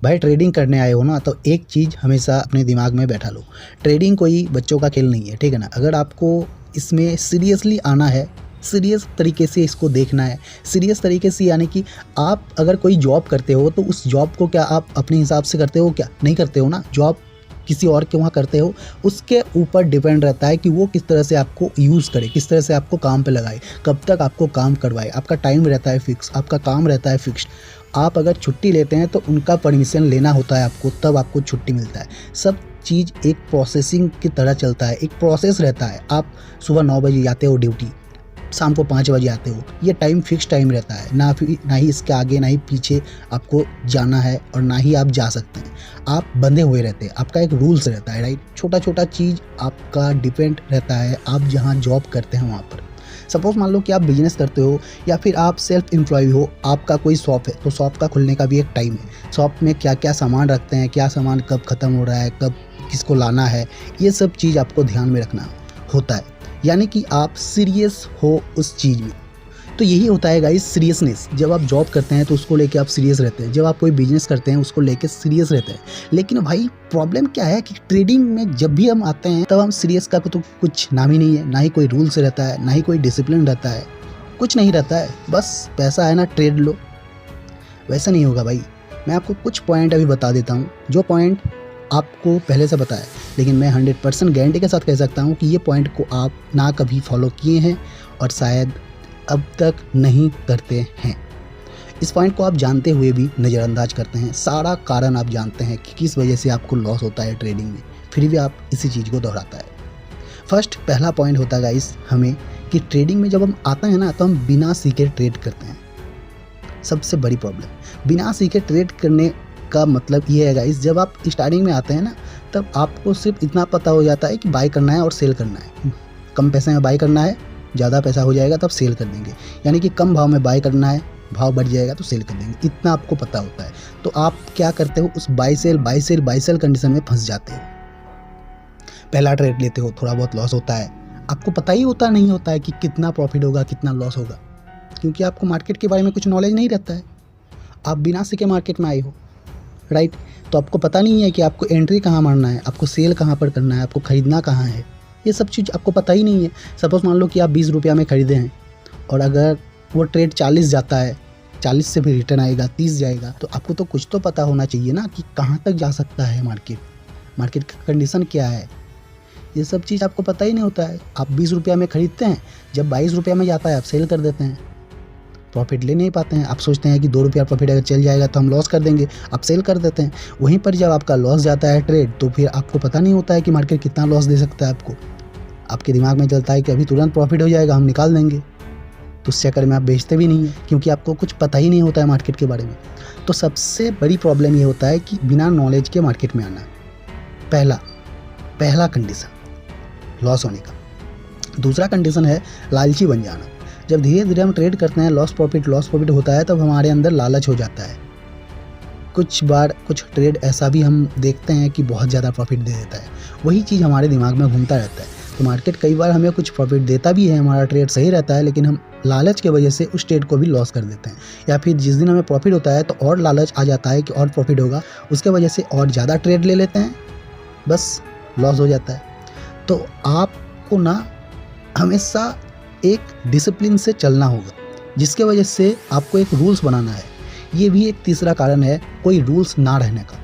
भाई ट्रेडिंग करने आए हो ना, तो एक चीज़ हमेशा अपने दिमाग में बैठा लो, ट्रेडिंग कोई बच्चों का खेल नहीं है, ठीक है ना। अगर आपको इसमें सीरियसली आना है, सीरियस तरीके से इसको देखना है, सीरियस तरीके से यानी कि आप अगर कोई जॉब करते हो तो उस जॉब को क्या आप अपने हिसाब से करते हो? क्या नहीं करते हो ना। जॉब किसी और के वहाँ करते हो, उसके ऊपर डिपेंड रहता है कि वो किस तरह से आपको यूज़ करे, किस तरह से आपको काम पे लगाए, कब तक आपको काम करवाए। आपका टाइम रहता है फिक्स, आपका काम रहता है फिक्स्ड। आप अगर छुट्टी लेते हैं तो उनका परमिशन लेना होता है आपको, तब आपको छुट्टी मिलता है। सब चीज़ एक प्रोसेसिंग की तरह चलता है, एक प्रोसेस रहता है। आप सुबह 9 बजे जाते हो ड्यूटी, शाम को 5 बजे आते हो, ये टाइम फिक्स टाइम रहता है। ना ही इसके आगे ना ही पीछे आपको जाना है और ना ही आप जा सकते हैं। आप बंधे हुए रहते हैं, आपका एक रूल्स रहता है, राइट। छोटा छोटा चीज़ आपका डिपेंड रहता है आप जहाँ जॉब करते हैं वहाँ पर। सपोज मान लो कि आप बिजनेस करते हो या फिर आप सेल्फ एम्प्लॉय हो, आपका कोई शॉप है, तो शॉप का खुलने का भी एक टाइम है। शॉप में क्या क्या सामान रखते हैं, क्या सामान कब ख़त्म हो रहा है, कब किसको लाना है, ये सब चीज़ आपको ध्यान में रखना होता है। यानी कि आप सीरियस हो उस चीज़ में। तो यही होता है गाइस सीरियसनेस। जब आप जॉब करते हैं तो उसको लेके आप सीरियस रहते हैं, जब आप कोई बिजनेस करते हैं उसको लेके सीरियस रहते हैं। लेकिन भाई प्रॉब्लम क्या है कि ट्रेडिंग में जब भी हम आते हैं तब हम सीरियस का तो कुछ नाम ही नहीं है, ना ही कोई रूल्स रहता है, ना ही कोई डिसिप्लिन रहता है, कुछ नहीं रहता है। बस पैसा है ना, ट्रेड लो। वैसा नहीं होगा भाई। मैं आपको कुछ पॉइंट अभी बता देता हूँ, जो पॉइंट आपको पहले से पता है, लेकिन मैं 100% गारंटी के साथ कह सकता हूँ कि ये पॉइंट को आप ना कभी फॉलो किए हैं और शायद अब तक नहीं करते हैं। इस पॉइंट को आप जानते हुए भी नज़रअंदाज करते हैं। सारा कारण आप जानते हैं कि किस वजह से आपको लॉस होता है ट्रेडिंग में, फिर भी आप इसी चीज़ को दोहराता है। फर्स्ट पहला पॉइंट होता है गाइस हमें कि ट्रेडिंग में जब हम आते हैं ना तो हम बिना सीखे ट्रेड करते हैं। सबसे बड़ी प्रॉब्लम बिना सीखे ट्रेड करने का मतलब ये है गाइस, जब आप स्टार्टिंग में आते हैं ना तब आपको सिर्फ इतना पता हो जाता है कि बाय करना है और सेल करना है। कम पैसे में बाय करना है, ज़्यादा पैसा हो जाएगा तब सेल कर देंगे। यानी कि कम भाव में बाय करना है, भाव बढ़ जाएगा तो सेल कर देंगे, इतना आपको पता होता है। तो आप क्या करते हो, उस बाय सेल कंडीशन में फंस जाते हो। पहला ट्रेड लेते हो, थोड़ा बहुत लॉस होता है, आपको पता ही होता नहीं होता है कि कितना प्रॉफिट होगा कितना लॉस होगा, क्योंकि आपको मार्केट के बारे में कुछ नॉलेज नहीं रहता है। आप बिना सीखे मार्केट में आए हो, राइट। तो आपको पता नहीं है कि आपको एंट्री कहाँ मारना है, आपको सेल कहाँ पर करना है, आपको ख़रीदना कहाँ है, ये सब चीज़ आपको पता ही नहीं है। सपोज़ मान लो कि आप 20 रुपया में ख़रीदे हैं और अगर वो ट्रेड 40 जाता है, 40 से भी रिटर्न आएगा, 30 जाएगा, तो आपको तो कुछ तो पता होना चाहिए ना कि कहाँ तक जा सकता है मार्केट का कंडीशन क्या है। ये सब चीज़ आपको पता ही नहीं होता है। आप 20 रुपया में ख़रीदते हैं, जब 22 रुपया में जाता है आप सेल कर देते हैं, प्रॉफिट ले नहीं पाते हैं। आप सोचते हैं कि 2 रुपया प्रॉफिट अगर चल जाएगा तो हम लॉस कर देंगे, आप सेल कर देते हैं। वहीं पर जब आपका लॉस जाता है ट्रेड, तो फिर आपको पता नहीं होता है कि मार्केट कितना लॉस दे सकता है आपको। आपके दिमाग में चलता है कि अभी तुरंत प्रॉफिट हो जाएगा, हम निकाल देंगे, तो उस चक्कर में आप बेचते भी नहीं हैं, क्योंकि आपको कुछ पता ही नहीं होता है मार्केट के बारे में। तो सबसे बड़ी प्रॉब्लम ये होता है कि बिना नॉलेज के मार्केट में आना, पहला कंडीशन लॉस होने का। दूसरा कंडीशन है लालची बन जाना। जब धीरे धीरे हम ट्रेड करते हैं, लॉस प्रॉफिट होता है, तब हमारे अंदर लालच हो जाता है। कुछ बार कुछ ट्रेड ऐसा भी हम देखते हैं कि बहुत ज़्यादा प्रॉफिट दे देता है, वही चीज़ हमारे दिमाग में घूमता रहता है। तो मार्केट कई बार हमें कुछ प्रॉफिट देता भी है, हमारा ट्रेड सही रहता है, लेकिन हम लालच की वजह से उस ट्रेड को भी लॉस कर देते हैं। या फिर जिस दिन हमें प्रॉफिट होता है तो और लालच आ जाता है कि और प्रॉफिट होगा, उसके वजह से और ज़्यादा ट्रेड ले लेते हैं, बस लॉस हो जाता है। तो आपको ना हमेशा एक डिसिप्लिन से चलना होगा, जिसके वजह से आपको एक रूल्स बनाना है। ये भी एक तीसरा कारण है कोई रूल्स ना रहने का।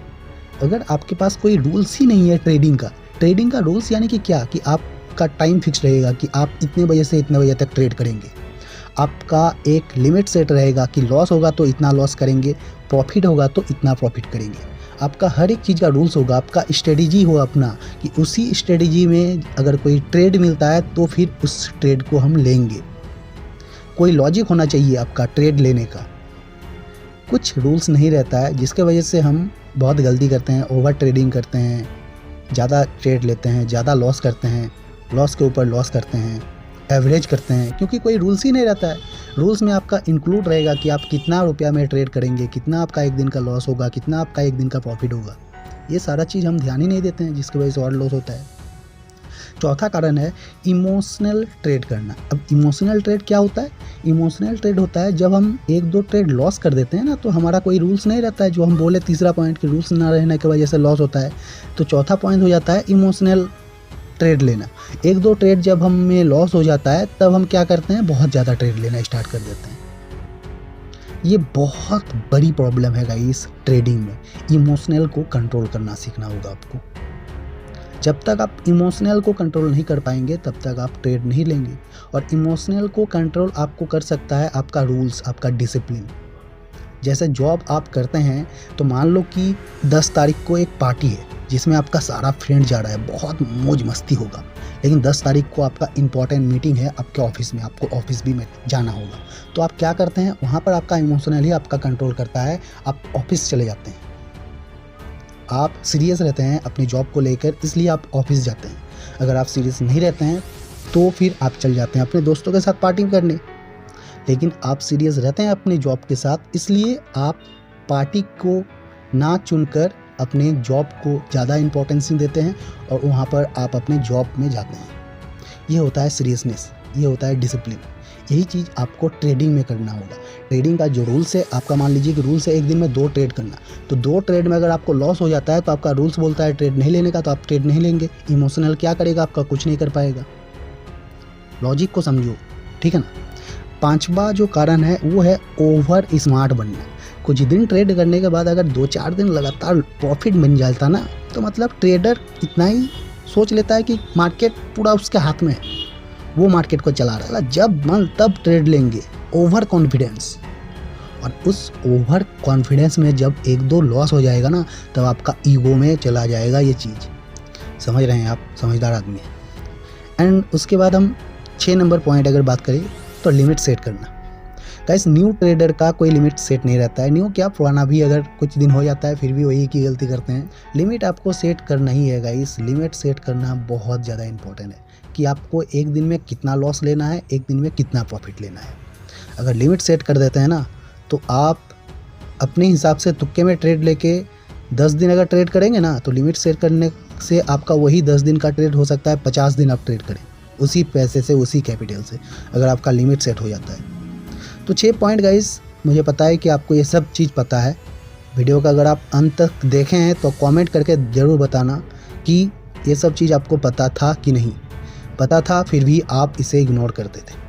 अगर आपके पास कोई रूल्स ही नहीं है ट्रेडिंग का रूल्स यानी कि क्या, कि आपका टाइम फिक्स रहेगा कि आप इतने बजे से इतने बजे तक ट्रेड करेंगे। आपका एक लिमिट सेट रहेगा कि लॉस होगा तो इतना लॉस करेंगे, प्रॉफिट होगा तो इतना प्रॉफिट करेंगे। आपका हर एक चीज़ का रूल्स होगा, आपका स्ट्रेटजी हो अपना, कि उसी स्ट्रेटजी में अगर कोई ट्रेड मिलता है तो फिर उस ट्रेड को हम लेंगे। कोई लॉजिक होना चाहिए आपका ट्रेड लेने का। कुछ रूल्स नहीं रहता है, जिसके वजह से हम बहुत गलती करते हैं, ओवर ट्रेडिंग करते हैं, ज़्यादा ट्रेड लेते हैं, ज़्यादा लॉस करते हैं, लॉस के ऊपर लॉस करते हैं, एवरेज करते हैं, क्योंकि कोई रूल्स ही नहीं रहता है। रूल्स में आपका इंक्लूड रहेगा कि आप कितना रुपया में ट्रेड करेंगे, कितना आपका एक दिन का लॉस होगा, कितना आपका एक दिन का प्रॉफिट होगा। ये सारा चीज़ हम ध्यान ही नहीं देते हैं, जिसकी वजह से और लॉस होता है। चौथा कारण है इमोशनल ट्रेड करना। अब इमोशनल ट्रेड क्या होता है? इमोशनल ट्रेड होता है जब हम 1-2 ट्रेड लॉस कर देते हैं ना, तो हमारा कोई रूल्स नहीं रहता है, जो हम बोले तीसरा पॉइंट कि रूल्स ना रहने की वजह से लॉस होता है। तो चौथा पॉइंट हो जाता है इमोशनल ट्रेड लेना। 1-2 ट्रेड जब हमें लॉस हो जाता है तब हम क्या करते हैं, बहुत ज़्यादा ट्रेड लेना स्टार्ट कर देते हैं। ये बहुत बड़ी प्रॉब्लम है गाइस ट्रेडिंग में। इमोशनल को कंट्रोल करना सीखना होगा आपको। जब तक आप इमोशनल को कंट्रोल नहीं कर पाएंगे तब तक आप ट्रेड नहीं लेंगे। और इमोशनल को कंट्रोल आपको कर सकता है आपका रूल्स, आपका डिसिप्लिन। जैसे जॉब आप करते हैं तो मान लो कि 10 तारीख को एक पार्टी है जिसमें आपका सारा फ्रेंड जा रहा है, बहुत मौज मस्ती होगा, लेकिन 10 तारीख को आपका इंपॉर्टेंट मीटिंग है आपके ऑफिस में, आपको ऑफिस भी में जाना होगा। तो आप क्या करते हैं, वहाँ पर आपका इमोशनल ही आपका कंट्रोल करता है, आप ऑफिस चले जाते हैं। आप सीरियस रहते हैं अपनी जॉब को लेकर, इसलिए आप ऑफिस जाते हैं। अगर आप सीरियस नहीं रहते हैं तो फिर आप चल जाते हैं अपने दोस्तों के साथ पार्टी करने। लेकिन आप सीरियस रहते हैं अपनी जॉब के साथ, इसलिए आप पार्टी को ना चुनकर अपने जॉब को ज़्यादा इम्पोर्टेंस देते हैं और वहाँ पर आप अपने जॉब में जाते हैं। ये होता है सीरियसनेस, ये होता है डिसिप्लिन। यही चीज़ आपको ट्रेडिंग में करना होगा। ट्रेडिंग का जो रूल्स है, आपका मान लीजिए कि रूल्स है एक दिन में 2 ट्रेड करना, तो 2 ट्रेड में अगर आपको लॉस हो जाता है तो आपका रूल्स बोलता है ट्रेड नहीं लेने का, तो आप ट्रेड नहीं लेंगे। इमोशनल क्या करेगा, आपका कुछ नहीं कर पाएगा। लॉजिक को समझो, ठीक है ना। 5वां जो कारण है वो है ओवर स्मार्ट बनना। कुछ दिन ट्रेड करने के बाद अगर 2-4 दिन लगातार प्रॉफिट बन जाता ना, तो मतलब ट्रेडर इतना ही सोच लेता है कि मार्केट पूरा उसके हाथ में है, वो मार्केट को चला रहा है, जब मन तब ट्रेड लेंगे। Over confidence. और उस ओवर कॉन्फिडेंस में जब 1-2 लॉस हो जाएगा ना, तब आपका ईगो में चला जाएगा ये चीज़। समझ रहे हैं आप, समझदार आदमी है। एंड उसके बाद हम 6 नंबर पॉइंट अगर बात करें तो लिमिट सेट करना। गाइस न्यू ट्रेडर का कोई लिमिट सेट नहीं रहता है। न्यू क्या, पुराना भी अगर कुछ दिन हो जाता है फिर भी वही की गलती करते हैं। लिमिट आपको सेट करना ही है गाइस। लिमिट सेट करना बहुत ज़्यादा इंपॉर्टेंट है कि आपको एक दिन में कितना लॉस लेना है, एक दिन में कितना प्रॉफिट लेना है। अगर लिमिट सेट कर देते हैं ना, तो आप अपने हिसाब से तुक्के में ट्रेड लेके 10 दिन अगर ट्रेड करेंगे ना, तो लिमिट सेट करने से आपका वही 10 दिन का ट्रेड हो सकता है 50 दिन आप ट्रेड करें उसी पैसे से, उसी कैपिटल से, अगर आपका लिमिट सेट हो जाता है। तो 6 पॉइंट गाइस, मुझे पता है कि आपको ये सब चीज़ पता है। वीडियो का अगर आप अंत तक देखे हैं तो कमेंट करके ज़रूर बताना कि ये सब चीज़ आपको पता था कि नहीं पता था, फिर भी आप इसे इग्नोर करते थे।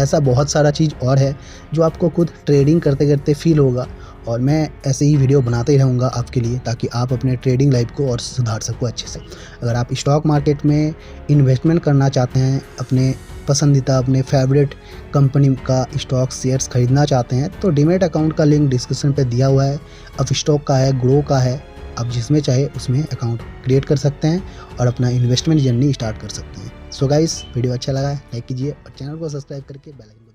ऐसा बहुत सारा चीज़ और है जो आपको खुद ट्रेडिंग करते करते फील होगा, और मैं ऐसे ही वीडियो बनाते ही रहूँगा आपके लिए, ताकि आप अपने ट्रेडिंग लाइफ को और सुधार सको अच्छे से। अगर आप स्टॉक मार्केट में इन्वेस्टमेंट करना चाहते हैं, अपने पसंदीदा, अपने फेवरेट कंपनी का स्टॉक शेयर्स खरीदना चाहते हैं, तो डीमैट अकाउंट का लिंक डिस्क्रिप्शन पे दिया हुआ है। अब स्टॉक का है, ग्रो का है, आप जिसमें चाहे उसमें अकाउंट क्रिएट कर सकते हैं और अपना इन्वेस्टमेंट जर्नी स्टार्ट कर सकते हैं। सो गाइस, वीडियो अच्छा लगा है लाइक कीजिए और चैनल को सब्सक्राइब करके बेल आइकन